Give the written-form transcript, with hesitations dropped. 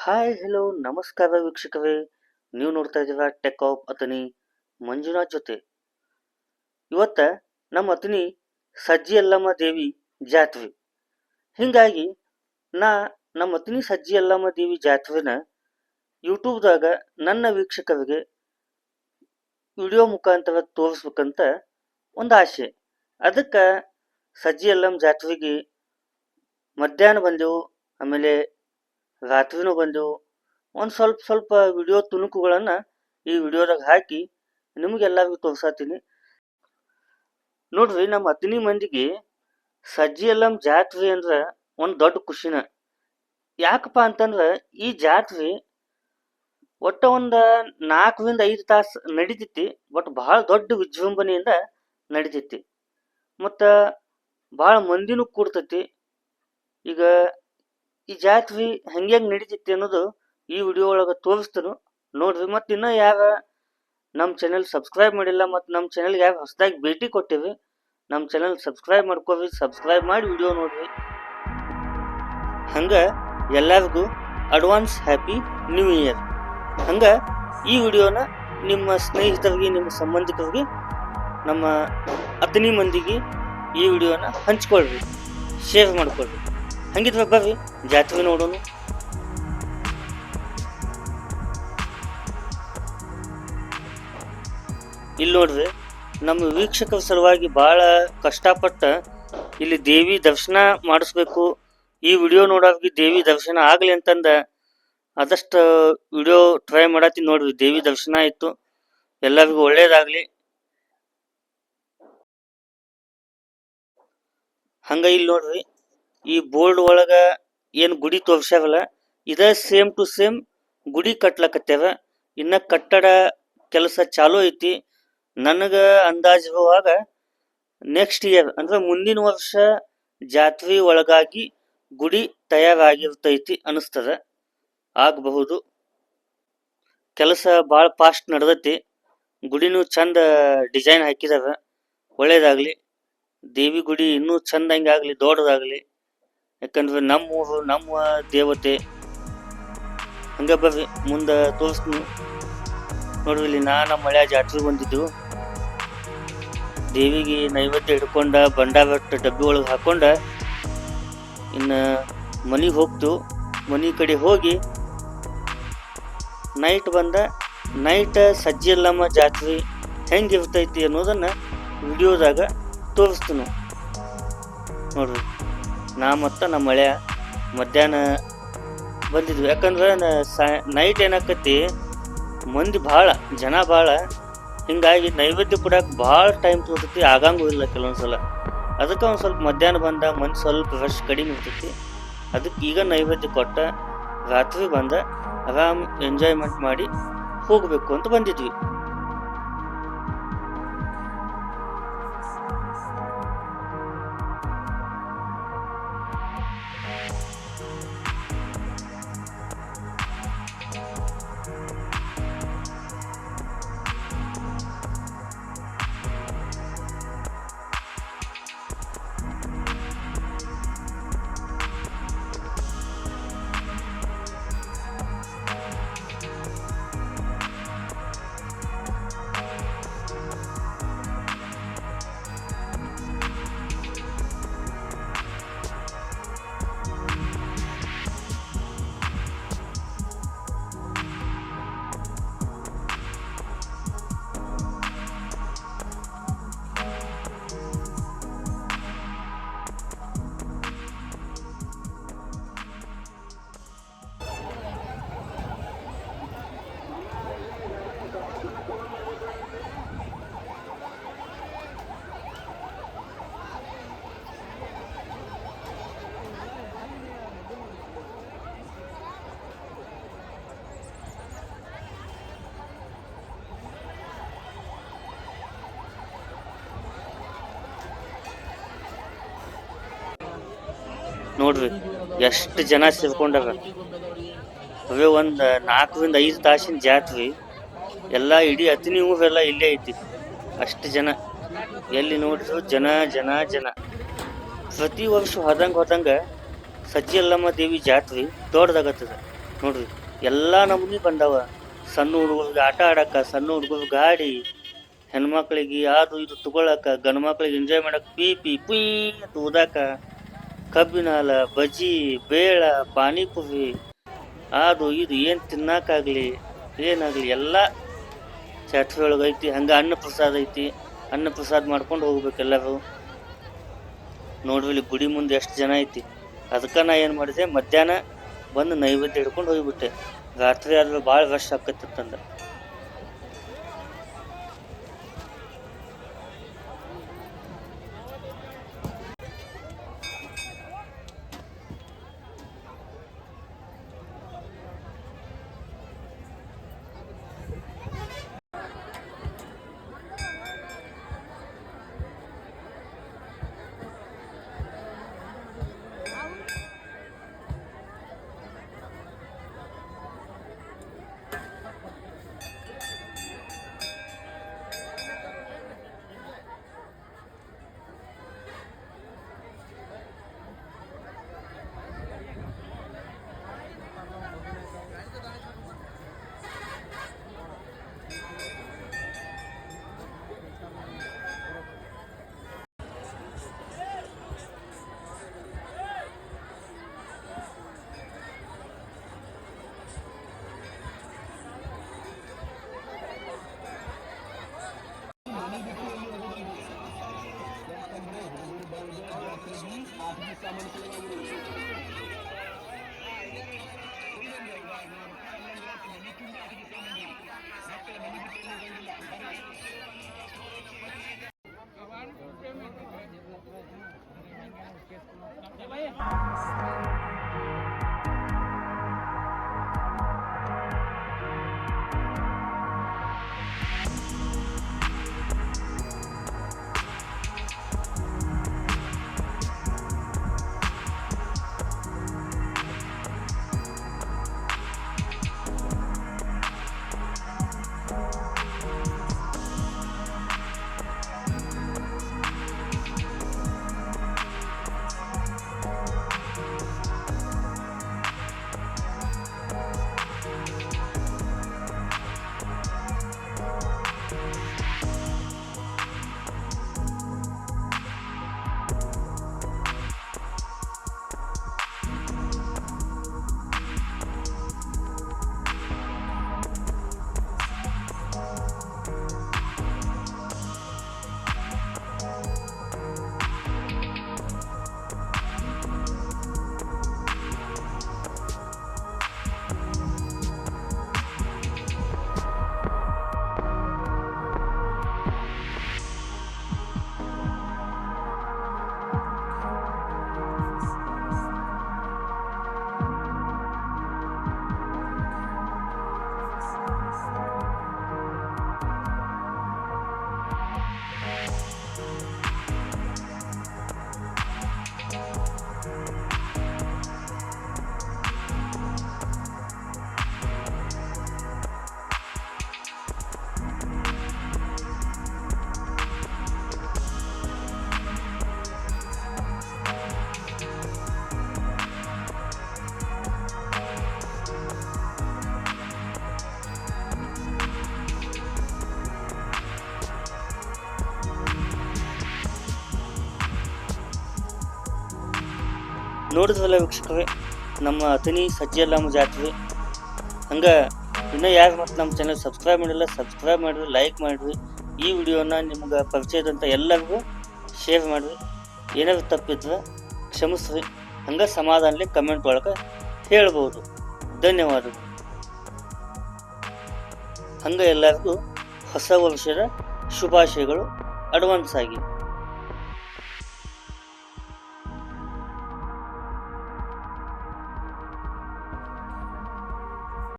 Hi hello ನಮಸ್ಕಾರ ವೀಕ್ಷಕರೇ. ನೀವು ನೋಡ್ತಾ ಇದ್ದೀರಾ ಟೆಕ್ ಆಫ್ ಅತನಿ ಮಂಜುನಾಥ್ ಜೊತೆ. ಇವತ್ತ ನಮ್ಮ ಅತನಿ ಸಜ್ಜಿ ಯಲ್ಲಮ್ಮ ದೇವಿ ಜಾತ್ರೆ. ಹಿಂಗಾಗಿ ನಮ್ಮ ಅತನಿ ಸಜ್ಜಿ ಯಲ್ಲಮ್ಮ ದೇವಿ ಜಾತ್ರೆನ ಯೂಟ್ಯೂಬ್ದಾಗ ನನ್ನ ವೀಕ್ಷಕರಿಗೆ ವಿಡಿಯೋ ಮುಖಾಂತರ ತೋರಿಸ್ಬೇಕಂತ ಒಂದು ಆಸೆ. ಅದಕ್ಕೆ ಸಜ್ಜಿ ಯಲ್ಲಮ್ಮ ಜಾತ್ರೆಗೆ ಮಧ್ಯಾಹ್ನ ಬಂದೆವು, ಆಮೇಲೆ ರಾತ್ರಿನೂ ಬಂದೆವು. ಒಂದು ಸ್ವಲ್ಪ ವಿಡಿಯೋ ತುಣುಕುಗಳನ್ನು ಈ ವಿಡಿಯೋದಾಗ ಹಾಕಿ ನಿಮಗೆಲ್ಲರಿಗೂ ತೋರ್ಸಾತೀನಿ ನೋಡ್ರಿ. ನಮ್ಮ ಅತನಿ ಮಂದಿಗೆ ಸಜ್ಜಿ ಯಲ್ಲಮ್ಮ ಜಾತ್ರೆ ಅಂದ್ರೆ ಒಂದು ದೊಡ್ಡ ಖುಷಿನ. ಯಾಕಪ್ಪ ಅಂತಂದ್ರೆ ಈ ಜಾತ್ರೆ ಒಟ್ಟ ಒಂದು 4-5 ತಾಸು ನಡಿತೈತಿ. ಬಟ್ ಭಾಳ ದೊಡ್ಡ ವಿಜೃಂಭಣೆಯಿಂದ ನಡಿತೈತಿ ಮತ್ತು ಭಾಳ ಮಂದಿನೂ ಕೂಡ್ತೈತಿ. ಈಗ ಈ ಜಾತ್ರೆ ಹೆಂಗೆ ನಡೀತೈತಿ ಅನ್ನೋದು ಈ ವಿಡಿಯೋ ಒಳಗೆ ತೋರಿಸ್ತೀನಿ ನೋಡ್ರಿ. ಮತ್ತು ಇನ್ನೂ ಯಾರು ನಮ್ಮ ಚಾನೆಲ್ ಸಬ್ಸ್ಕ್ರೈಬ್ ಮಾಡಿಲ್ಲ ಮತ್ತು ನಮ್ಮ ಚಾನೆಲ್ಗೆ ಯಾರು ಹೊಸದಾಗಿ ಭೇಟಿ ಕೊಟ್ಟಿವಿ, ನಮ್ಮ ಚಾನೆಲ್ ಸಬ್ಸ್ಕ್ರೈಬ್ ಮಾಡ್ಕೊರಿ. ಸಬ್ಸ್ಕ್ರೈಬ್ ಮಾಡಿ ವಿಡಿಯೋ ನೋಡ್ರಿ. ಹಂಗೆ ಎಲ್ಲರಿಗೂ ಅಡ್ವಾನ್ಸ್ ಹ್ಯಾಪಿ ನ್ಯೂ ಇಯರ್. ಹಂಗೆ ಈ ವಿಡಿಯೋನ ನಿಮ್ಮ ಸ್ನೇಹಿತರಿಗೆ, ನಿಮ್ಮ ಸಂಬಂಧಿಕರಿಗೆ, ನಮ್ಮ ಅತನಿ ಮಂದಿಗೆ ಈ ವಿಡಿಯೋನ ಹಂಚ್ಕೊಳ್ರಿ, ಶೇರ್ ಮಾಡ್ಕೊಳ್ರಿ. ಹಂಗಿದ್ರೆ ಬರ್ರಿ ಜಾತ್ರೆ ನೋಡೋಣ. ಇಲ್ಲಿ ನೋಡ್ರಿ, ನಮ್ಮ ವೀಕ್ಷಕರ ಸಲುವಾಗಿ ಭಾಳ ಕಷ್ಟಪಟ್ಟ ಇಲ್ಲಿ ದೇವಿ ದರ್ಶನ ಮಾಡಿಸ್ಬೇಕು, ಈ ವಿಡಿಯೋ ನೋಡೋರಿಗೆ ದೇವಿ ದರ್ಶನ ಆಗಲಿ ಅಂತಂದ ಆದಷ್ಟು ವಿಡಿಯೋ ಟ್ರೈ ಮಾಡತ್ತೀನಿ ನೋಡ್ರಿ. ದೇವಿ ದರ್ಶನ ಆಯಿತು, ಎಲ್ಲರಿಗೂ ಒಳ್ಳೇದಾಗಲಿ. ಹಂಗೆ ಇಲ್ಲಿ ನೋಡ್ರಿ, ಈ ಬೋರ್ಡ್ ಒಳಗೆ ಏನು ಗುಡಿ ತೋರ್ಸ್ಯಾವಲ್ಲ, ಇದೇ ಸೇಮ್ ಟು ಸೇಮ್ ಗುಡಿ ಕಟ್ಲಕತ್ಯಾವ. ಇನ್ನು ಕಟ್ಟಡ ಕೆಲಸ ಚಾಲೂ ಐತಿ. ನನಗೆ ಅಂದಾಜಿರುವಾಗ ನೆಕ್ಸ್ಟ್ ಇಯರ್ ಅಂದ್ರೆ ಮುಂದಿನ ವರ್ಷ ಜಾತ್ರೆ ಒಳಗಾಗಿ ಗುಡಿ ತಯಾರಾಗಿರ್ತೈತಿ ಅನಿಸ್ತದ, ಆಗಬಹುದು. ಕೆಲಸ ಭಾಳ ಫಾಸ್ಟ್ ನಡೆದೈತಿ. ಗುಡಿನೂ ಚಂದ ಡಿಸೈನ್ ಹಾಕಿದಾವೆ, ಒಳ್ಳೇದಾಗಲಿ. ದೇವಿ ಗುಡಿ ಇನ್ನೂ ಚಂದಂಗೆ ಆಗಲಿ, ದೊಡ್ಡದಾಗಲಿ. ಯಾಕಂದ್ರೆ ನಮ್ಮೂರು, ನಮ್ಮ ದೇವತೆ. ಹಂಗೆ ಬರ್ರಿ ಮುಂದೆ ತೋರಿಸ್ತೀನಿ ನೋಡ್ರಿ. ಇಲ್ಲಿ ನಮ್ಮ ಹಳೆಯ ಜಾತ್ರೆಗೆ ಬಂದಿದ್ದು, ದೇವಿಗೆ ನೈವೇದ್ಯ ಹಿಡ್ಕೊಂಡ ಬಂಡಾಬಟ್ಟು ಡಬ್ಬಿ ಒಳಗೆ ಹಾಕೊಂಡ ಇನ್ನು ಮನೆಗೆ ಹೋಗ್ತು. ಮನೆ ಕಡೆ ಹೋಗಿ ನೈಟ್ ಸಜ್ಜಿ ಯಲ್ಲಮ್ಮ ಜಾತ್ರೆ ಹೆಂಗಿರ್ತೈತಿ ಅನ್ನೋದನ್ನು ವಿಡಿಯೋದಾಗ ತೋರಿಸ್ತೀನಿ ನೋಡ್ರಿ. ನಾ ಮತ್ತು ನಮ್ಮ ಹಳೆಯ ಮಧ್ಯಾಹ್ನ ಬಂದಿದ್ವಿ. ಯಾಕಂದ್ರೆ ನೈಟ್ ಏನಾಕತಿ, ಮಂದಿ ಭಾಳ, ಜನ ಭಾಳ. ಹಿಂಗಾಗಿ ನೈವೇದ್ಯ ಕೊಡಕ್ಕೆ ಭಾಳ ಟೈಮ್ ತೊಗೊತೈತಿ, ಆಗಂಗೂ ಇಲ್ಲ ಕೆಲವೊಂದ್ಸಲ. ಅದಕ್ಕೆ ಒಂದು ಸ್ವಲ್ಪ ಮಧ್ಯಾಹ್ನ ಬಂದ ಮಂದಿ ಸ್ವಲ್ಪ ರಶ್ ಕಡಿಮೆ ಇರ್ತೈತಿ. ಅದಕ್ಕೆ ಈಗ ನೈವೇದ್ಯ ಕೊಟ್ಟ ರಾತ್ರಿ ಬಂದ ಆರಾಮ್ ಎಂಜಾಯ್ಮೆಂಟ್ ಮಾಡಿ ಹೋಗಬೇಕು ಅಂತ ಬಂದಿದ್ವಿ. ನೋಡ್ರಿ ಎಷ್ಟು ಜನ ಸೇರ್ಕೊಂಡಾರ. ಅವೇ ಒಂದು 4-5 ತಾಸಿನ ಜಾತ್ರೆ. ಎಲ್ಲ ಇಡೀ ಅತನಿ ಊರೆಲ್ಲ ಇಲ್ಲೇ ಐತಿ. ಅಷ್ಟು ಜನ ಎಲ್ಲಿ ನೋಡಿದ್ರು ಜನ ಜನ ಜನ. ಪ್ರತಿ ವರ್ಷ ಹೋದಂಗೆ ಸಜ್ಜಿ ಯಲ್ಲಮ್ಮ ದೇವಿ ಜಾತ್ರೆ ದೊಡ್ಡದಾಗತ್ತದ. ನೋಡ್ರಿ ಎಲ್ಲ ನಮೂನಿ ಬಂದಾವ. ಸಣ್ಣ ಹುಡುಗರಿಗೆ ಆಟ ಆಡಕ್ಕ, ಸಣ್ಣ ಹುಡುಗರು ಗಾಡಿ, ಹೆಣ್ಮಕ್ಳಿಗೆ ಅದು ಇದು ತಗೊಳಕ, ಗಂಡು ಮಕ್ಳಿಗೆ ಎಂಜಾಯ್ ಮಾಡಕ್ ಪೀಪಿ ಪುಯ್ ಅಂತ ಊದಾಕ, ಕಬ್ಬಿನ ಹಾಲ, ಬಜ್ಜಿ, ಬೇಳ, ಪಾನಿಪುರಿ, ಅದು ಇದು ಏನು ತಿನ್ನಾಕಾಗ್ಲಿ ಏನಾಗ್ಲಿ ಎಲ್ಲ ಚಾಟ್ರಿ ಒಳಗೆ ಐತಿ. ಹಂಗೆ ಅನ್ನ ಪ್ರಸಾದ ಐತಿ. ಅನ್ನ ಪ್ರಸಾದ ಮಾಡ್ಕೊಂಡು ಹೋಗ್ಬೇಕು ಎಲ್ಲರೂ. ನೋಡ್ರಿ ಇಲ್ಲಿ ಗುಡಿ ಮುಂದೆ ಎಷ್ಟು ಜನ ಐತಿ. ಅದಕ್ಕೆ ನಾ ಏನು ಮಾಡಿದೆ, ಮಧ್ಯಾಹ್ನ ಬಂದು ನೈವೇದ್ಯ ಹಿಡ್ಕೊಂಡು ಹೋಗ್ಬಿಟ್ಟೆ. ರಾತ್ರಿ ಆದ್ರೆ ಭಾಳ ರಶ್ ಆಕತ್ತಿತ್ತಂದ. ನೋಡಿದ್ವಲ್ಲ ವೀಕ್ಷಕರೇ, ನಮ್ಮ ಅತನಿ ಸಜ್ಜೆಲ್ಲಮ್ಮ ಜಾತ್ರೆ. ಹಂಗೆ ಇನ್ನೂ ಯಾರು ಮತ್ತು ನಮ್ಮ ಚಾನಲ್ ಸಬ್ಸ್ಕ್ರೈಬ್ ಮಾಡಿಲ್ಲ, ಸಬ್ಸ್ಕ್ರೈಬ್ ಮಾಡಿರಿ, ಲೈಕ್ ಮಾಡಿರಿ. ಈ ವಿಡಿಯೋನ ನಿಮ್ಗೆ ಪರಿಚಯದಂಥ ಎಲ್ಲರಿಗೂ ಶೇರ್ ಮಾಡಿರಿ. ಏನಾದ್ರು ತಪ್ಪಿದ್ರೆ ಕ್ಷಮಿಸ್ರಿ. ಹಂಗೆ ಸಮಾಧಾನಲಿ ಕಮೆಂಟ್ ಒಳಗೆ ಹೇಳ್ಬೋದು. ಧನ್ಯವಾದಗಳು. ಹಂಗೆ ಎಲ್ಲರಿಗೂ ಹೊಸ ವರ್ಷದ ಶುಭಾಶಯಗಳು ಅಡ್ವಾನ್ಸ್ ಆಗಿ.